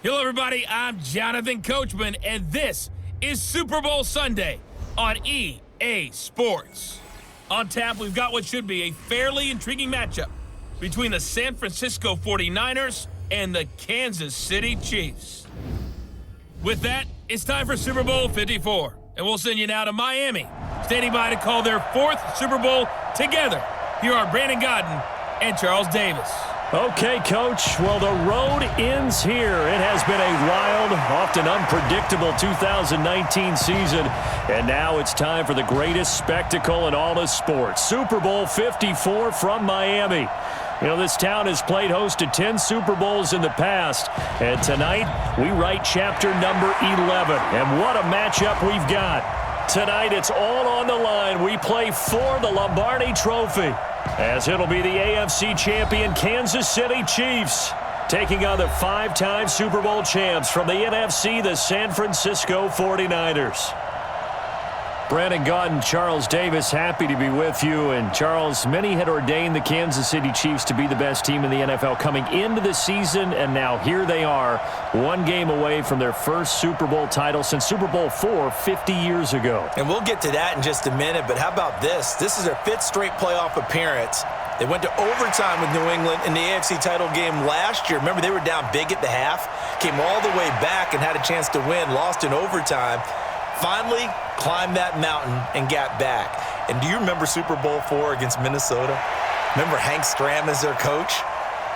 Hello, everybody. I'm Jonathan Coachman, and this is Super Bowl Sunday on EA Sports. On tap, we've got what should be a fairly intriguing matchup between the San Francisco 49ers and the Kansas City Chiefs. With that, it's time for Super Bowl 54, and we'll send you now to Miami, standing by to call their fourth Super Bowl together. Here are Brandon Godden and Charles Davis. Okay, Coach. Well, the road ends here. It has been a wild, often unpredictable 2019 season, and now it's time for the greatest spectacle in all of sports. Super Bowl 54 from Miami. You know, this town has played host to 10 Super Bowls in the past, and tonight we write chapter number 11. And what a matchup we've got. Tonight it's all on the line. We play for the Lombardi Trophy, as it'll be the AFC champion Kansas City Chiefs taking on the five-time Super Bowl champs from the NFC, the San Francisco 49ers. Brandon Godden, Charles Davis, happy to be with you. And Charles, many had ordained the Kansas City Chiefs to be the best team in the NFL coming into the season, and now here they are, one game away from their first Super Bowl title since Super Bowl IV 50 years ago. And we'll get to that in just a minute, but how about this? This is their fifth straight playoff appearance. They went to overtime with New England in the AFC title game last year. Remember, they were down big at the half, came all the way back and had a chance to win, lost in overtime. Finally climbed that mountain and got back. And do you remember Super Bowl IV against Minnesota? Remember Hank Stram as their coach?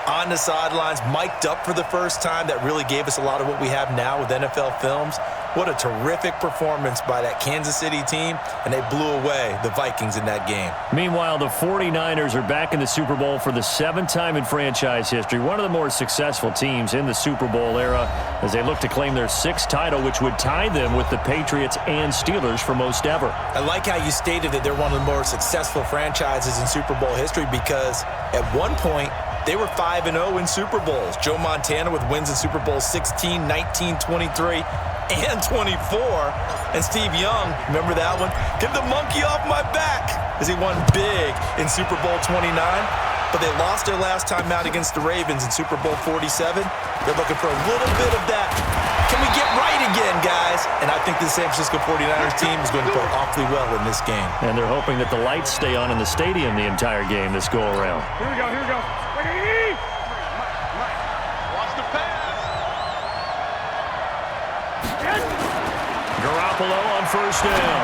On the sidelines, mic'd up for the first time. That really gave us a lot of what we have now with NFL films. What a terrific performance by that Kansas City team, and they blew away the Vikings in that game. Meanwhile, the 49ers are back in the Super Bowl for the seventh time in franchise history, one of the more successful teams in the Super Bowl era, as they look to claim their sixth title, which would tie them with the Patriots and Steelers for most ever. I like how you stated that they're one of the more successful franchises in Super Bowl history, because at one point, they were 5-0 in Super Bowls. Joe Montana with wins in Super Bowl 16, 19, 23, and 24. And Steve Young, remember that one? Get the monkey off my back, as he won big in Super Bowl 29. But they lost their last time out against the Ravens in Super Bowl 47. They're looking for a little bit of that. Can we get right again, guys? And I think the San Francisco 49ers team is going to play awfully well in this game. And they're hoping that the lights stay on in the stadium the entire game this go-around. Here we go, here we go. Watch the pass. Garoppolo on first down.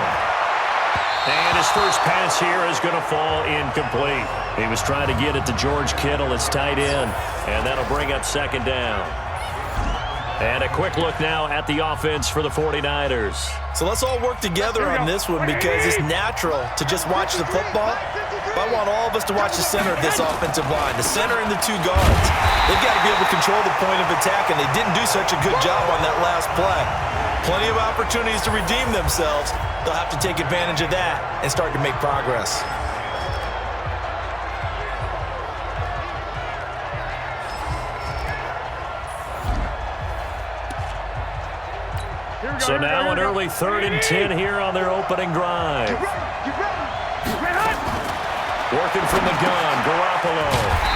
And his first pass here is going to fall incomplete. He was trying to get it to George Kittle, his tight end, and that'll bring up second down. And a quick look now at the offense for the 49ers. So let's all work together on this one, because it's natural to just watch the football. But I want all of us to watch the center of this offensive line, the center and the two guards. They've got to be able to control the point of attack, and they didn't do such a good job on that last play. Plenty of opportunities to redeem themselves. They'll have to take advantage of that and start to make progress. So now an early 3rd and 10 here on their opening drive. Working from the gun, Garoppolo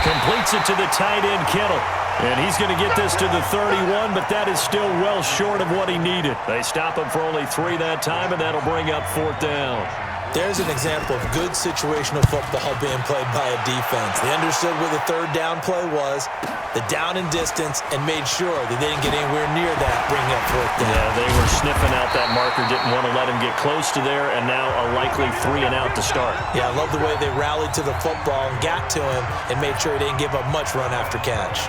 completes it to the tight end, Kittle. And he's going to get this to the 31, but that is still well short of what he needed. They stop him for only 3 that time, and that'll bring up 4th down. There's an example of good situational football being played by a defense. They understood what the 3rd down play was, the down and distance, and made sure that they didn't get anywhere near that, bringing up 4th down. Yeah, they were sniffing out that marker, didn't want to let him get close to there, and now a likely 3 and out to start. Yeah, I love the way they rallied to the football and got to him and made sure he didn't give up much run after catch.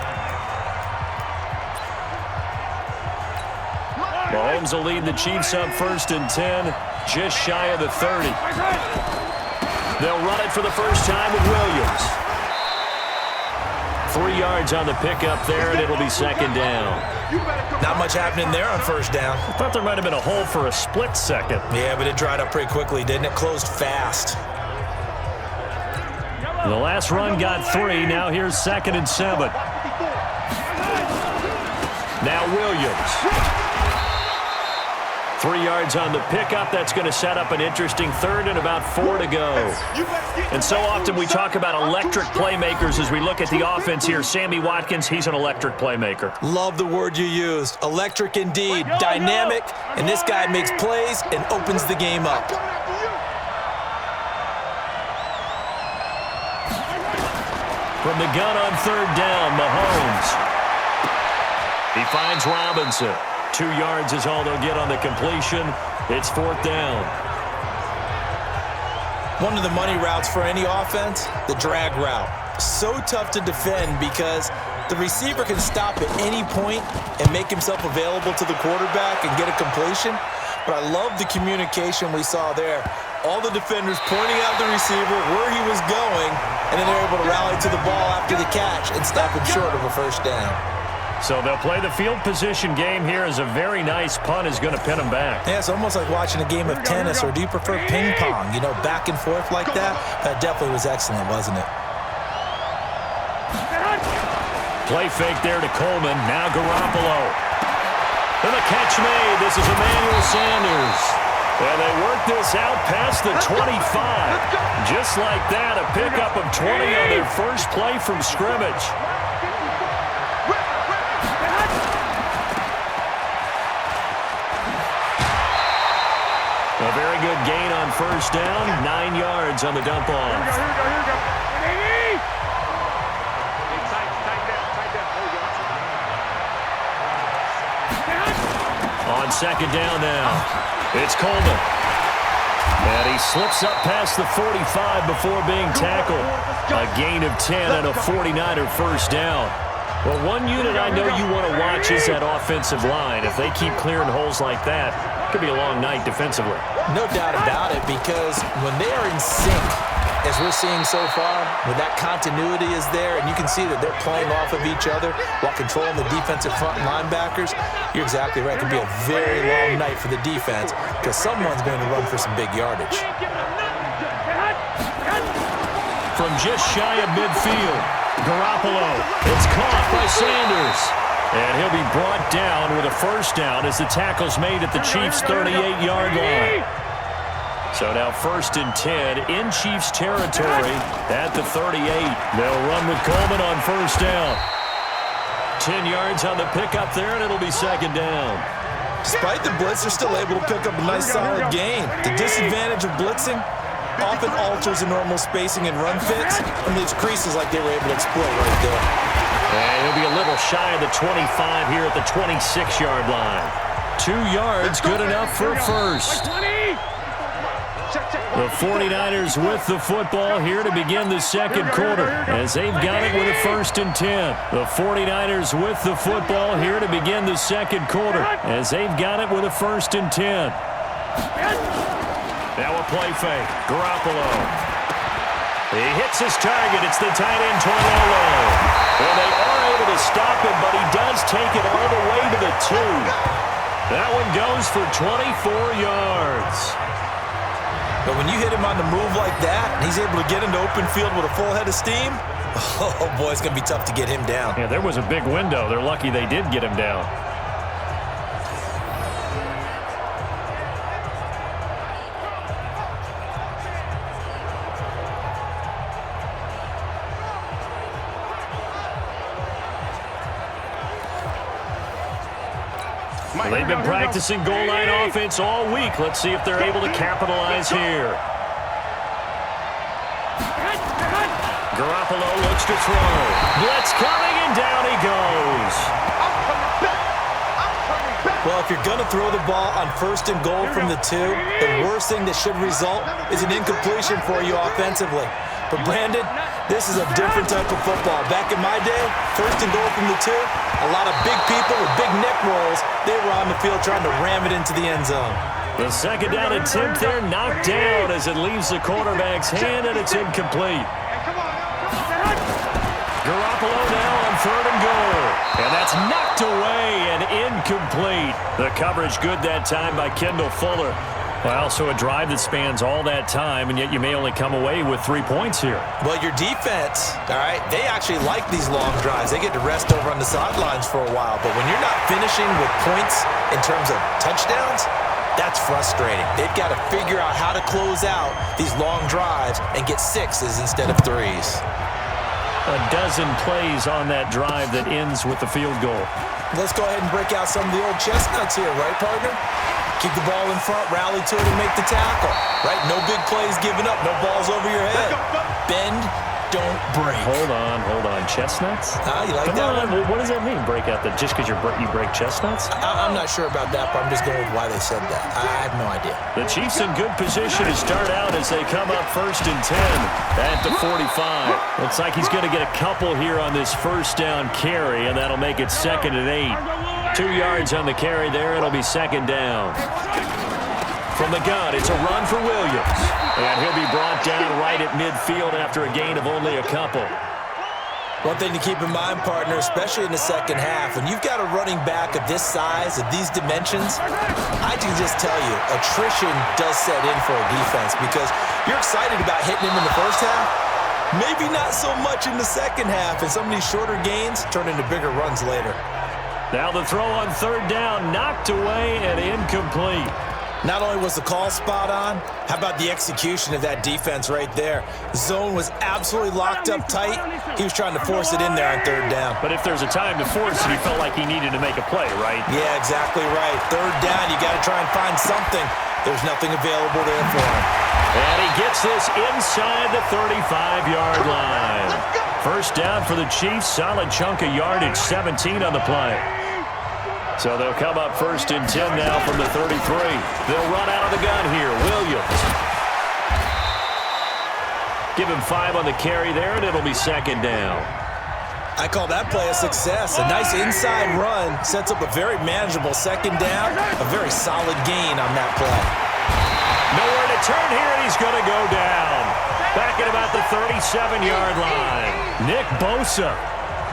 Mahomes will lead the Chiefs up 1st and 10, just shy of the 30. They'll run it for the first time with Williams. 3 yards on the pickup there, and it'll be 2nd down. Not much happening there on 1st down. I thought there might have been a hole for a split second. Yeah, but it dried up pretty quickly, didn't it? Closed fast. The last run got 3. Now here's 2nd and 7. Now Williams. 3 yards on the pickup. That's going to set up an interesting third and about 4 to go. And so often we talk about electric playmakers as we look at the offense here. Sammy Watkins, he's an electric playmaker. Love the word you used. Electric indeed. Dynamic. And this guy makes plays and opens the game up. From the gun on third down, Mahomes. He finds Robinson. 2 yards is all they'll get on the completion. It's 4th down. One of the money routes for any offense, the drag route. So tough to defend because the receiver can stop at any point and make himself available to the quarterback and get a completion. But I love the communication we saw there. All the defenders pointing out the receiver where he was going, and then they're able to rally to the ball after the catch and stop him short of a first down. So they'll play the field position game here as a very nice punt is going to pin them back. Yeah, it's almost like watching a game of tennis, or do you prefer ping pong? You know, back and forth like that? That definitely was excellent, wasn't it? Play fake there to Coleman. Now Garoppolo. And the catch made. This is Emmanuel Sanders. And they work this out past the 25. Just like that, a pickup of 20 on their first play from scrimmage. A very good gain on first down. 9 yards on the dump off. On second down now. It's Coleman. And he slips up past the 45 before being tackled. A gain of 10 and a 49er first down. Well, one unit I know you want to watch is that offensive line. If they keep clearing holes like that, it could be a long night defensively. No doubt about it, because when they are in sync, as we're seeing so far, when that continuity is there, and you can see that they're playing off of each other while controlling the defensive front linebackers, you're exactly right. It could be a very long night for the defense because someone's going to run for some big yardage. From just shy of midfield, Garoppolo. It's caught by Sanders. And he'll be brought down with a first down as the tackle's made at the Chiefs' 38-yard line. So now 1st and 10 in Chiefs territory at the 38. They'll run with Coleman on first down. 10 yards on the pickup there, and it'll be second down. Despite the blitz, they're still able to pick up a nice solid gain. The disadvantage of blitzing often alters the normal spacing and run fits and leaves creases like they were able to exploit right there. And he'll be a little shy of the 25 here at the 26-yard line. 2 yards, good enough for a first. The 49ers with the football here to begin the second quarter as they've got it with a 1st and 10. The 49ers with the football here to begin the second quarter as they've got it with a 1st and 10. Now a play fake. Garoppolo. He hits his target. It's the tight end, Tornello. Well, they are able to stop him, but he does take it all the way to the 2. That one goes for 24 yards. But when you hit him on the move like that, and he's able to get into open field with a full head of steam, oh boy, it's going to be tough to get him down. Yeah, there was a big window. They're lucky they did get him down. They've been practicing goal line offense all week. Let's see if they're able to capitalize here. Garoppolo looks to throw. Blitz coming, and down he goes. Well, if you're going to throw the ball on 1st and goal from the 2, the worst thing that should result is an incompletion for you offensively. But Brandon, this is a different type of football. Back in my day, 1st and goal from the 2, a lot of big people with big neck rolls, they were on the field trying to ram it into the end zone. The second down attempt there knocked down as it leaves the quarterback's hand, and it's incomplete. Garoppolo now on 3rd and goal. And that's knocked away and incomplete. The coverage good that time by Kendall Fuller. Well, so a drive that spans all that time, and yet you may only come away with 3 points here. Well, your defense, all right, they actually like these long drives. They get to rest over on the sidelines for a while. But when you're not finishing with points in terms of touchdowns, That's frustrating. They've got to figure out how to close out these long drives and get 6s instead of 3s. A dozen plays on that drive that ends with the field goal. Let's go ahead and break out some of the old chestnuts here, right, partner? Keep the ball in front, rally to it, and make the tackle, right? No big plays given up, no balls over your head. Bend, don't break. Hold on. Chestnuts? You like Come that on. one? What does that mean, break out? That just because you break chestnuts? I'm not sure about that, but I'm just going with why they said that. I have no idea. The Chiefs in good position to start out as they come up 1st and 10 at the 45. Looks like he's going to get a couple here on this first down carry, and that'll make it 2nd and 8. 2 yards on the carry there. It'll be 2nd down. From the gun, it's a run for Williams. And he'll be brought down right at midfield after a gain of only a couple. One thing to keep in mind, partner, especially in the second half, when you've got a running back of this size, of these dimensions, I can just tell you, attrition does set in for a defense because you're excited about hitting him in the first half. Maybe not so much in the second half, and some of these shorter gains turn into bigger runs later. Now the throw on 3rd down, knocked away and incomplete. Not only was the call spot on, how about the execution of that defense right there? Zone was absolutely locked up tight. He was trying to force it in there on 3rd down. But if there's a time to force it, he felt like he needed to make a play, right? Yeah, exactly right. 3rd down, you got to try and find something. There's nothing available there for him. And he gets this inside the 35-yard line. First down for the Chiefs, solid chunk of yardage, 17 on the play. So they'll come up 1st and 10 now from the 33. They'll run out of the gun here. Williams. Give him 5 on the carry there, and it'll be 2nd down. I call that play a success. A nice inside run sets up a very manageable 2nd down. A very solid gain on that play. Nowhere to turn here, and he's going to go down. Back at about the 37-yard line. Nick Bosa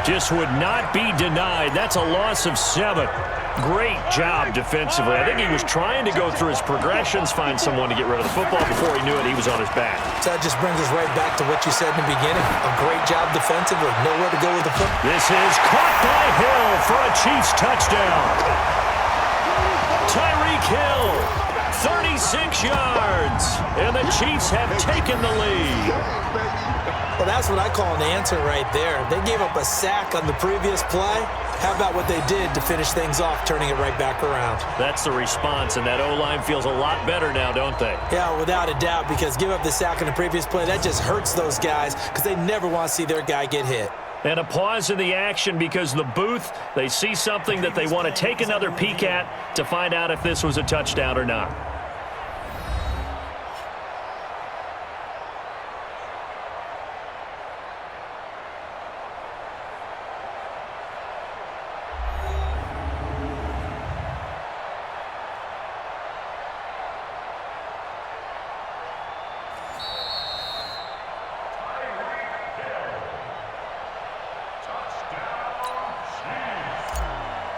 just would not be denied. That's a loss of 7. Great job defensively. I think he was trying to go through his progressions, find someone to get rid of the football. Before he knew it, he was on his back. So that just brings us right back to what you said in the beginning. A great job defensively. Nowhere to go with the football. This is caught by Hill for a Chiefs touchdown. Tyreek Hill, 36 yards, and the Chiefs have taken the lead. Well, that's what I call an answer right there. They gave up a sack on the previous play. How about what they did to finish things off, turning it right back around? That's the response, and that O-line feels a lot better now, don't they? Yeah, without a doubt, because give up the sack on the previous play, that just hurts those guys because they never want to see their guy get hit. And a pause in the action because the booth, they see something that they want to take another peek at to find out if this was a touchdown or not.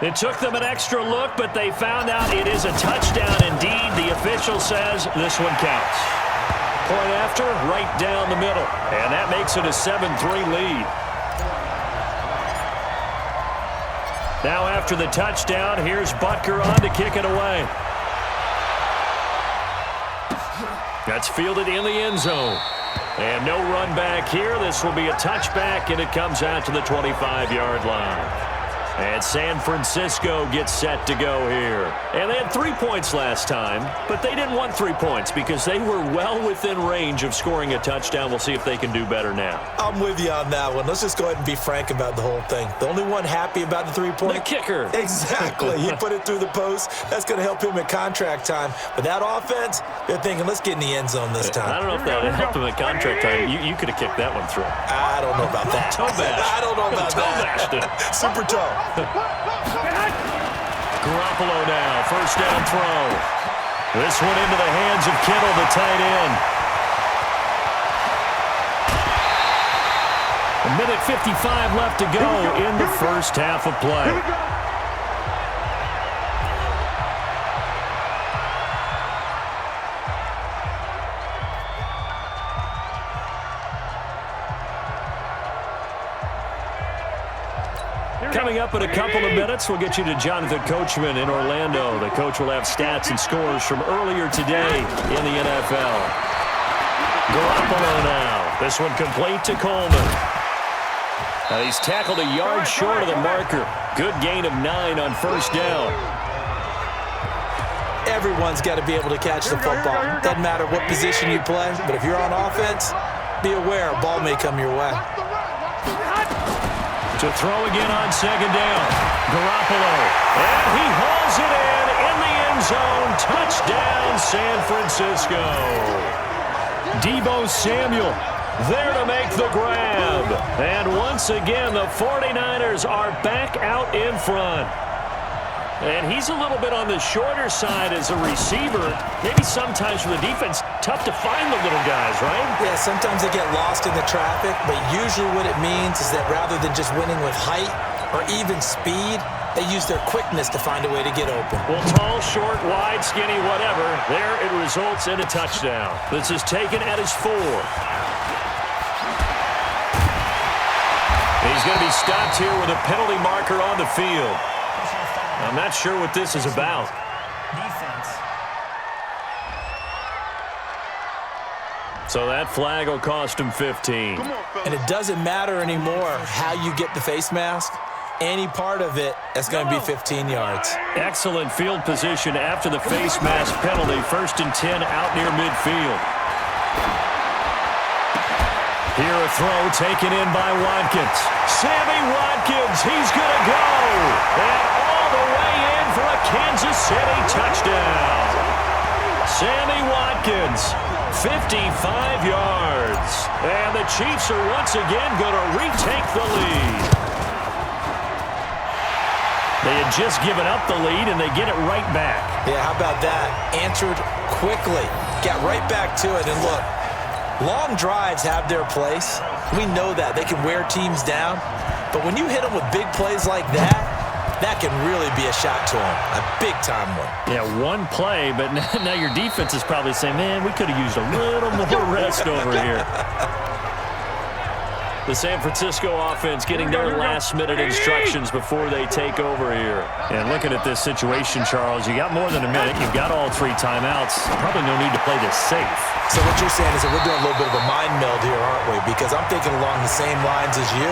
It took them an extra look, but they found out it is a touchdown indeed. The official says this one counts. Point after, right down the middle. And that makes it a 7-3 lead. Now after the touchdown, here's Butker on to kick it away. That's fielded in the end zone. And no run back here. This will be a touchback, and it comes out to the 25-yard line. And San Francisco gets set to go here. And they had 3 points last time, but they didn't want 3 points because they were well within range of scoring a touchdown. We'll see if they can do better now. I'm with you on that one. Let's just go ahead and be frank about the whole thing. The only one happy about the 3-point? The kicker. Exactly. He put it through the post. That's going to help him at contract time. But that offense, they're thinking, let's get in the end zone this time. I don't know if that would help him at contract time. You could have kicked that one through. I don't know about that. Toe bash. I don't know about that. Super toe. Garoppolo now, first down throw. This one into the hands of Kittle, the tight end. A minute 55 left to go in the first half of play. Coming up in a couple of minutes, we'll get you to Jonathan Coachman in Orlando. The coach will have stats and scores from earlier today in the NFL. Garoppolo now. This one complete to Coleman. He's tackled a yard short of the marker. Good gain of 9 on first down. Everyone's got to be able to catch the football. Doesn't matter what position you play, but if you're on offense, be aware a ball may come your way. To throw again on second down. Garoppolo. And he hauls it in the end zone. Touchdown, San Francisco. Deebo Samuel there to make the grab. And once again, the 49ers are back out in front. And he's a little bit on the shorter side as a receiver. Maybe sometimes for the defense, tough to find the little guys, right? Yeah, sometimes they get lost in the traffic, but usually what it means is that rather than just winning with height or even speed, they use their quickness to find a way to get open. Well, tall, short, wide, skinny, whatever, there it results in a touchdown. This is taken at his 4. He's going to be stopped here with a penalty marker on the field. I'm not sure what this is about. So that flag will cost him 15. And it doesn't matter anymore how you get the face mask. Any part of it, that's going to be 15 yards. Excellent field position after the face mask penalty. 1st and 10 out near midfield. Here a throw taken in by Watkins. Sammy Watkins, he's going to go. And all the way in for a Kansas City touchdown. Sammy Watkins, 55 yards. And the Chiefs are once again going to retake the lead. They had just given up the lead, and they get it right back. Yeah, how about that? Answered quickly. Got right back to it, and look. Long drives have their place. We know that. They can wear teams down. But when you hit them with big plays like that, that can really be a shot to them. A big-time one. Yeah, one play, but now your defense is probably saying, man, we could have used a little more rest over here. The San Francisco offense getting their last-minute instructions before they take over here. And looking at this situation, Charles, you got more than a minute. You've got all 3 timeouts. Probably no need to play this safe. So what you're saying is that we're doing a little bit of a mind meld here, aren't we? Because I'm thinking along the same lines as you.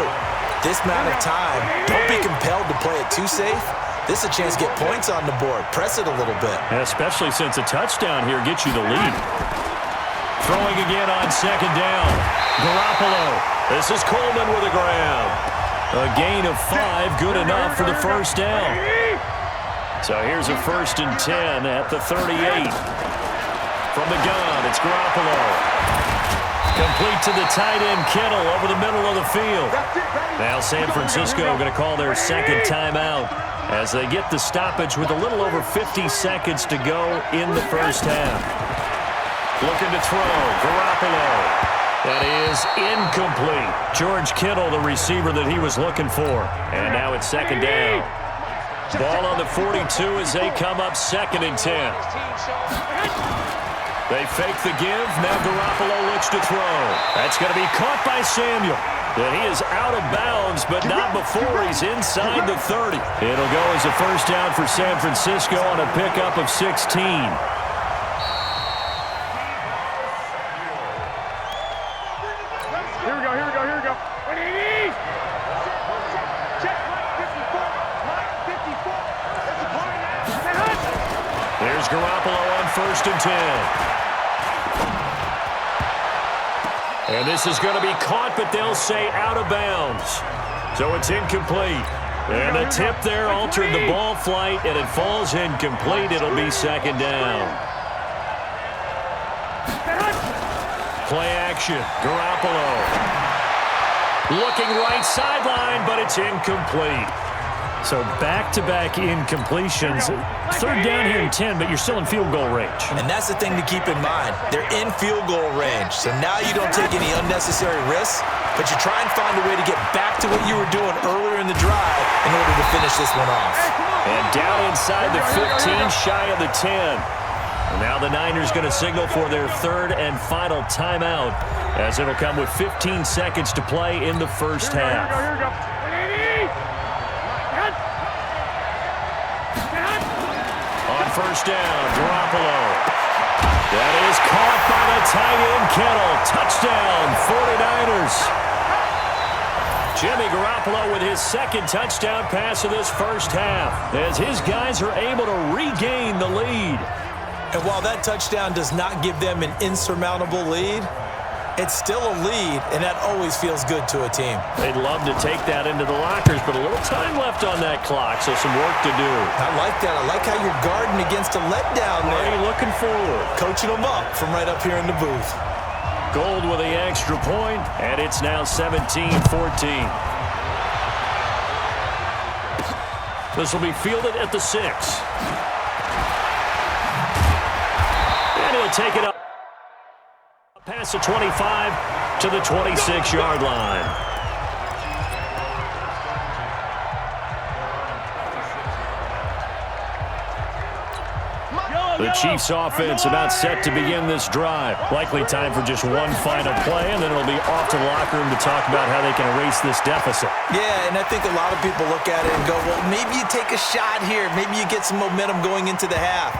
This amount of time, don't be compelled to play it too safe. This is a chance to get points on the board. Press it a little bit. Yeah, especially since a touchdown here gets you the lead. Throwing again on second down. Garoppolo. This is Coleman with a grab. A gain of 5, good enough for the first down. So here's a 1st and 10 at the 38. From the gun, it's Garoppolo. Complete to the tight end, Kittle, over the middle of the field. Now San Francisco going to call their second timeout as they get the stoppage with a little over 50 seconds to go in the first half. Looking to throw, Garoppolo. That is incomplete. George Kittle, the receiver that he was looking for. And now it's second down. Ball on the 42 as they come up 2nd and 10. They fake the give. Now Garoppolo looks to throw. That's going to be caught by Samuel. And he is out of bounds, but not before he's inside the 30. It'll go as a first down for San Francisco on a pickup of 16. There's Garoppolo on 1st and 10. And this is going to be caught, but they'll say out of bounds. So it's incomplete. And the tip there altered the ball flight, and it falls incomplete. It'll be second down. Play action. Garoppolo. Looking right sideline, but it's incomplete. So back-to-back incompletions. 3rd down here and 10, but you're still in field goal range. And that's the thing to keep in mind. They're in field goal range. So now you don't take any unnecessary risks, but you try and find a way to get back to what you were doing earlier in the drive in order to finish this one off. And down inside the 15, shy of the 10. And now the Niners going to signal for their 3rd and final timeout, as it'll come with 15 seconds to play in the first half. first down. Garoppolo. That is caught by the tight end, Kittle. Touchdown, 49ers. Jimmy Garoppolo with his second touchdown pass of this first half, as his guys are able to regain the lead. And while that touchdown does not give them an insurmountable lead, it's still a lead, and that always feels good to a team. They'd love to take that into the lockers, but a little time left on that clock, so some work to do. I like that. I like how you're guarding against a letdown there. Already looking forward. Coaching them up from right up here in the booth. Gold with the extra point, and it's now 17-14. This will be fielded at the 6. And he'll take it up. Pass the 25 to the 26-yard line. The Chiefs offense about set to begin this drive. Likely time for just one final play, and then it'll be off to the locker room to talk about how they can erase this deficit. Yeah, and I think a lot of people look at it and go, well, maybe you take a shot here. Maybe you get some momentum going into the half.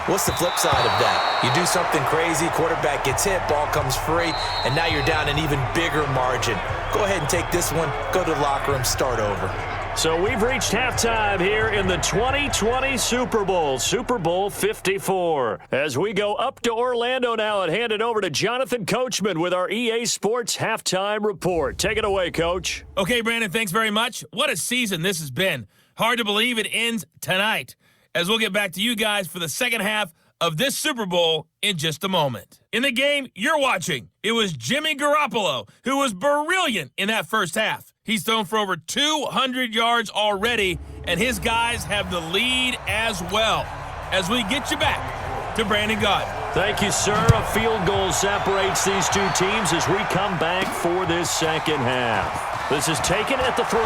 What's the flip side of that? You do something crazy, quarterback gets hit, ball comes free, and now you're down an even bigger margin. Go ahead and take this one, go to the locker room, start over. So we've reached halftime here in the 2020 Super Bowl, Super Bowl 54. As we go up to Orlando now and hand it over to Jonathan Coachman with our EA Sports Halftime Report. Take it away, Coach. Okay, Brandon, thanks very much. What a season this has been. Hard to believe it ends tonight, as we'll get back to you guys for the second half of this Super Bowl in just a moment. In the game you're watching, it was Jimmy Garoppolo who was brilliant in that first half. He's thrown for over 200 yards already, and his guys have the lead as well. As we get you back to Brandon Gott. Thank you, sir. A field goal separates these two teams as we come back for this second half. This is taken at the 3.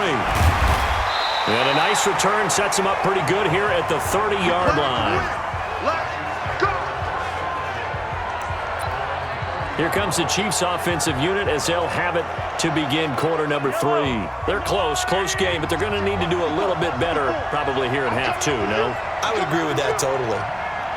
And a nice return sets him up pretty good here at the 30-yard line. Let's go! Here comes the Chiefs offensive unit as they'll have it to begin quarter number 3. They're close game, but they're going to need to do a little bit better probably here in half 2, no? I would agree with that totally.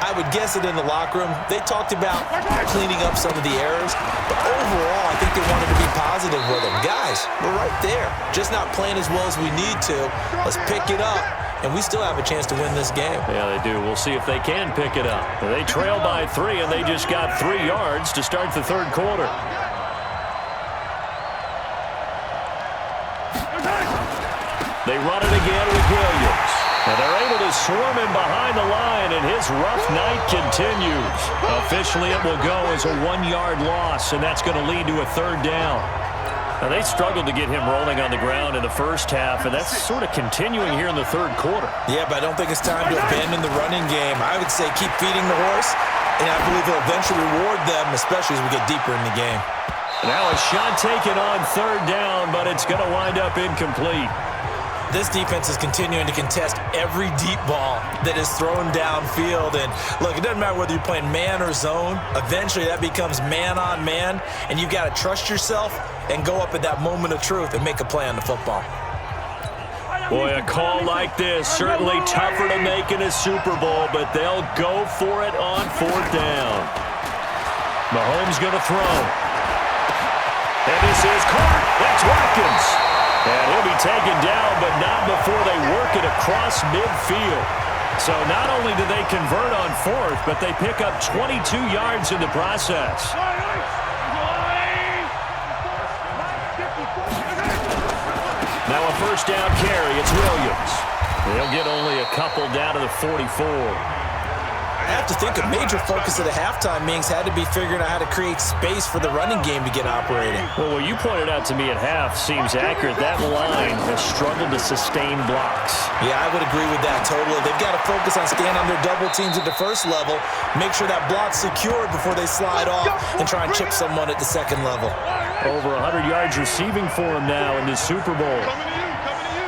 I would guess it in the locker room. They talked about cleaning up some of the errors, but overall, I think they wanted to be positive with them. Guys, we're right there. Just not playing as well as we need to. Let's pick it up, and we still have a chance to win this game. Yeah, they do. We'll see if they can pick it up. They trail by 3, and they just got 3 yards to start the third quarter. They run it again with Williams. And they're able to swarm him behind the line, and his rough night continues. Officially, it will go as a 1-yard loss, and that's going to lead to a third down. Now, they struggled to get him rolling on the ground in the first half, and that's sort of continuing here in the third quarter. Yeah, but I don't think it's time to abandon the running game. I would say keep feeding the horse, and I believe he'll eventually reward them, especially as we get deeper in the game. Now a shot taken on third down, but it's going to wind up incomplete. This defense is continuing to contest every deep ball that is thrown downfield. And look, it doesn't matter whether you're playing man or zone. Eventually, that becomes man on man, and you got to trust yourself and go up at that moment of truth and make a play on the football. Boy, a call like this, certainly tougher to make in a Super Bowl, but they'll go for it on fourth down. Mahomes going to throw. And this is caught. That's Watkins. And he'll be taken down, but not before they work it across midfield. So not only do they convert on fourth, but they pick up 22 yards in the process. Now a first down carry. It's Williams. They'll get only a couple down to the 44. I have to think a major focus of the halftime meetings had to be figuring out how to create space for the running game to get operating. Well, what you pointed out to me at half seems accurate. That line has struggled to sustain blocks. Yeah, I would agree with that totally. They've got to focus on staying on their double teams at the first level, make sure that block's secured before they slide off and try and chip someone at the second level. Over 100 yards receiving for him now in this Super Bowl.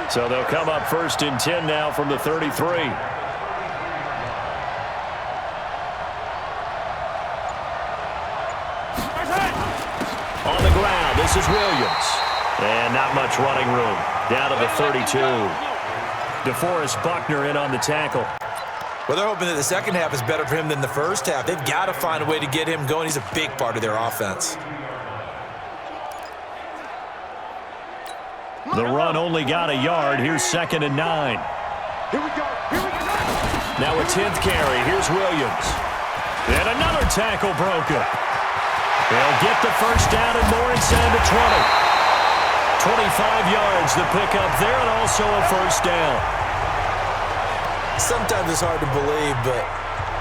So they'll come up first and 10 now from the 33. On the ground, this is Williams. And not much running room. Down to the 32. DeForest Buckner in on the tackle. Well, they're hoping that the second half is better for him than the first half. They've got to find a way to get him going. He's a big part of their offense. The run only got a yard. Here's 2nd and 9. Here we go. Now a 10th carry. Here's Williams. And another tackle broken. They'll get the first down and more inside the 20. 25 yards the pickup there, and also a first down. Sometimes it's hard to believe, but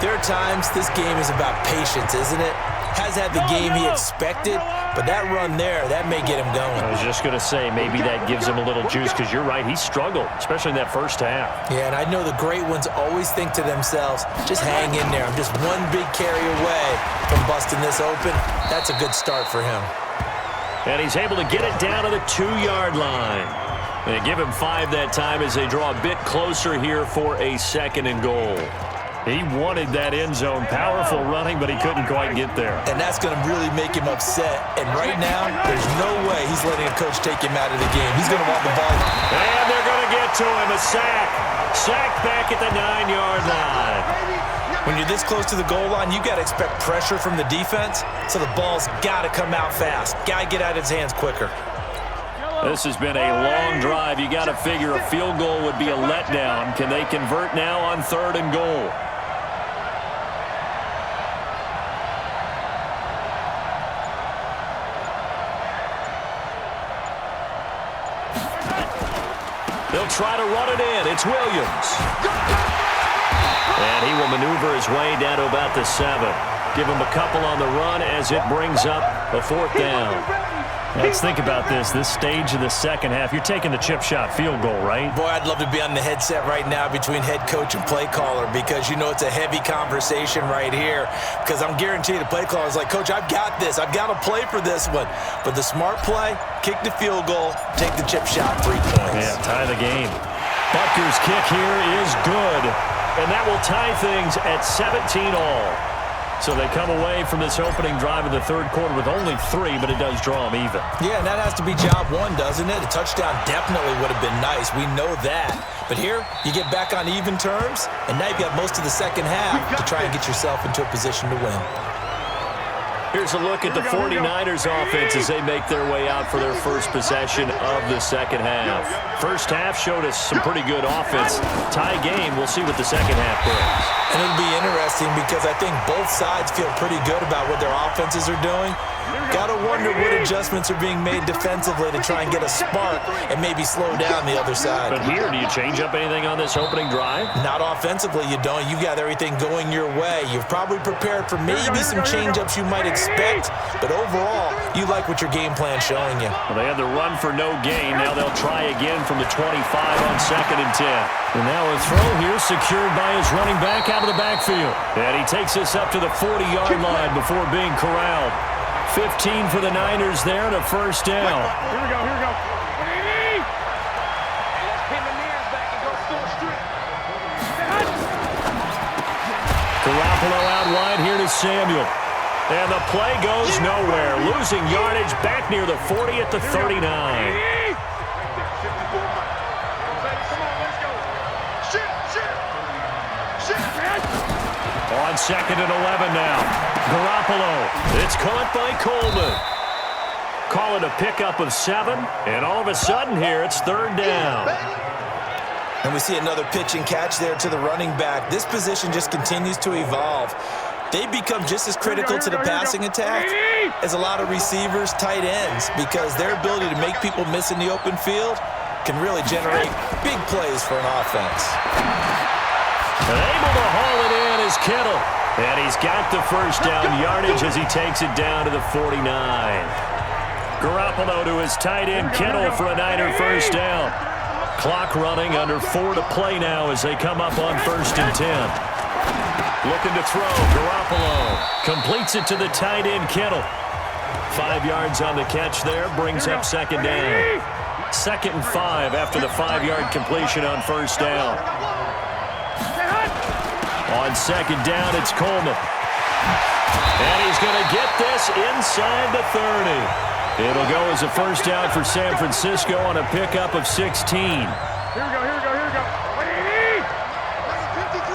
there are times this game is about patience, isn't it? Has had the game he expected, but that run there, that may get him going. I was just going to say, maybe that gives him a little juice, because you're right, he struggled, especially in that first half. Yeah, and I know the great ones always think to themselves, just hang in there. I'm just one big carry away from busting this open. That's a good start for him. And he's able to get it down to the 2-yard line. They give him 5 that time as they draw a bit closer here for a 2nd and goal. He wanted that end zone. Powerful running, but he couldn't quite get there. And that's going to really make him upset. And right now, there's no way he's letting a coach take him out of the game. He's going to want the ball. And they're going to get to him. A sack. Sack back at the 9-yard line. When you're this close to the goal line, you got to expect pressure from the defense. So the ball's got to come out fast. Got to get out of his hands quicker. This has been a long drive. You got to figure a field goal would be a letdown. Can they convert now on 3rd and goal? They'll try to run it in. It's Williams. And he will maneuver his way down to about the 7. Give him a couple on the run as it brings up a 4th down. Let's think about this stage of the second half. You're taking the chip shot field goal, right? Boy, I'd love to be on the headset right now between head coach and play caller, because you know it's a heavy conversation right here, because I'm guaranteed the play caller is like, Coach, I've got this. I've got to play for this one. But the smart play, kick the field goal, take the chip shot, 3 points. Yeah, tie the game. Butker's kick here is good, and that will tie things at 17 all. So they come away from this opening drive in the 3rd quarter with only 3, but it does draw them even. Yeah, and that has to be job 1, doesn't it? A touchdown definitely would have been nice. We know that. But here, you get back on even terms, and now you've got most of the second half to try and get yourself into a position to win. Here's a look at the 49ers offense as they make their way out for their first possession of the second half. First half showed us some pretty good offense. Tie game, we'll see what the second half brings. And it'll be interesting because I think both sides feel pretty good about what their offenses are doing. Got to wonder what adjustments are being made defensively to try and get a spark and maybe slow down the other side. But here, do you change up anything on this opening drive? Not offensively, you don't. You've got everything going your way. You've probably prepared for maybe some change-ups you might expect, but overall, you like what your game plan's showing you. Well, they had the run for no gain. Now they'll try again from the 25 on 2nd and 10. And now a throw here secured by his running back out of the backfield. And he takes this up to the 40-yard line before being corralled. 15 for the Niners there and a first down. Here we go, here we go. Pin the knees back and go full strip. Garoppolo out wide here to Samuel. And the play goes nowhere. Losing yardage back near the 40 at the 39. Come on, let's go. Shit. On 2nd and 11 now. Garoppolo. It's caught by Coleman. Call it a pickup of 7. And all of a sudden here, it's 3rd down. And we see another pitch and catch there to the running back. This position just continues to evolve. They become just as critical to the passing attack as a lot of receivers, tight ends, because their ability to make people miss in the open field can really generate big plays for an offense. And able to haul it in is Kittle. And he's got the first down yardage as he takes it down to the 49. Garoppolo to his tight end Kittle for a Niner first down. Clock running, under 4 to play now as they come up on 1st and 10. Looking to throw, Garoppolo completes it to the tight end Kittle. 5 yards on the catch there, brings up 2nd down. 2nd and 5 after the 5-yard completion on first down. On 2nd down, it's Coleman. And he's going to get this inside the 30. It'll go as a first down for San Francisco on a pickup of 16. Here we go. 53,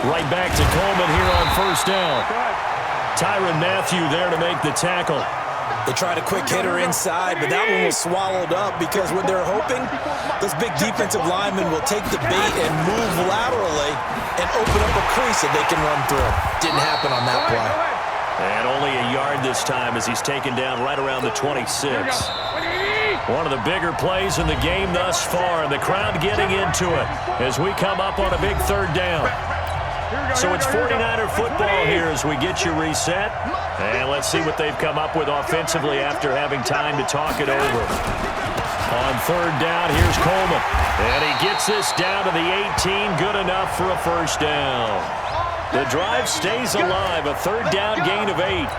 Right back to Coleman here on first down. Tyrann Mathieu there to make the tackle. They tried a quick hitter inside, but that one was swallowed up because what they're hoping, those big defensive linemen will take the bait and move laterally and open up a crease that they can run through. Didn't happen on that play. And only a yard this time as he's taken down right around the 26. One of the bigger plays in the game thus far, and the crowd getting into it as we come up on a big third down. So it's 49er football here as we get you reset. And let's see what they've come up with offensively after having time to talk it over. On third down, here's Coleman. And he gets this down to the 18, good enough for a first down. The drive stays alive, a third down gain of 8.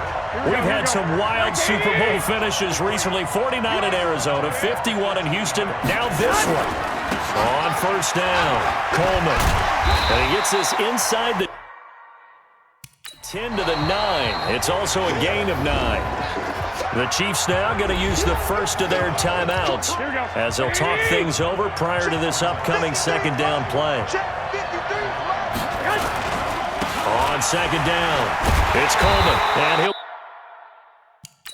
We've had some wild Super Bowl finishes recently. 49 in Arizona, 51 in Houston, now this one. On first down, Coleman. And he gets this inside the 10 to the 9. It's also a gain of 9. The Chiefs now going to use the first of their timeouts as they'll talk things over prior to this upcoming second down play. On second down, it's Coleman, and he'll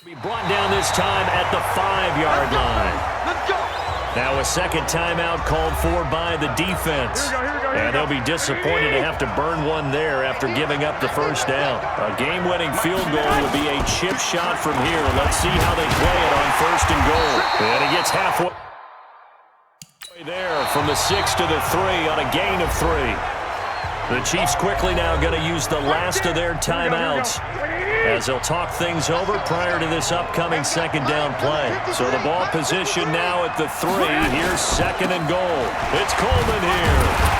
be brought down this time at the 5-yard line. Now a second timeout called for by the defense. And they'll be disappointed to have to burn one there after giving up the first down. A game-winning field goal would be a chip shot from here. Let's see how they play it on first and goal. And he gets halfway there from the 6 to the 3 on a gain of 3. The Chiefs quickly now going to use the last of their timeouts as they'll talk things over prior to this upcoming second down play. So the ball position now at the 3. Here's second and goal. It's Coleman here.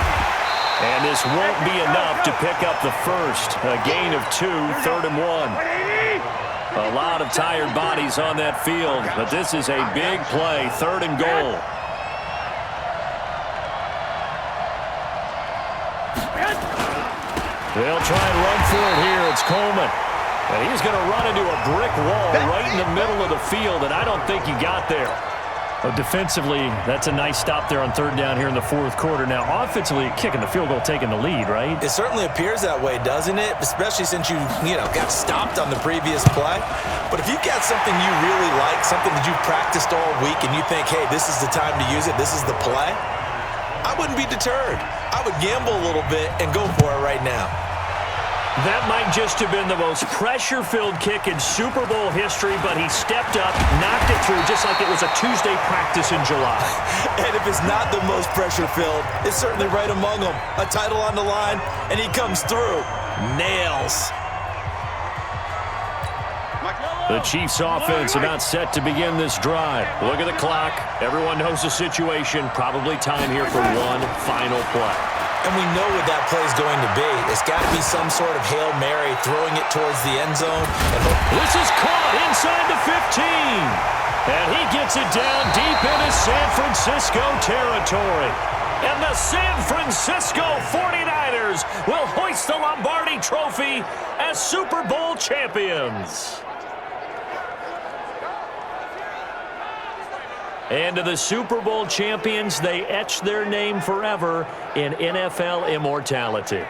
And this won't be enough to pick up the first. A gain of 2, third and 1. A lot of tired bodies on that field, but this is a big play, third and goal. They'll try and run for it here. It's Coleman. And he's going to run into a brick wall right in the middle of the field, and I don't think he got there. Defensively, that's a nice stop there on third down here in the fourth quarter. Now, offensively, kicking the field goal, taking the lead, right? It certainly appears that way, doesn't it? Especially since you got stopped on the previous play. But if you've got something you really like, something that you've practiced all week, and you think, hey, this is the time to use it, this is the play, I wouldn't be deterred. I would gamble a little bit and go for it right now. That might just have been the most pressure-filled kick in Super Bowl history, but he stepped up, knocked it through just like it was a Tuesday practice in July. And if it's not the most pressure-filled, it's certainly right among them. A title on the line, and he comes through. Nails. The Chiefs offense about set to begin this drive. Look at the clock. Everyone knows the situation. Probably time here for one final play. And we know what that play is going to be. It's got to be some sort of Hail Mary, throwing it towards the end zone. This is caught inside the 15. And he gets it down deep into San Francisco territory. And the San Francisco 49ers will hoist the Lombardi Trophy as Super Bowl champions. And to the Super Bowl champions, they etch their name forever in NFL immortality.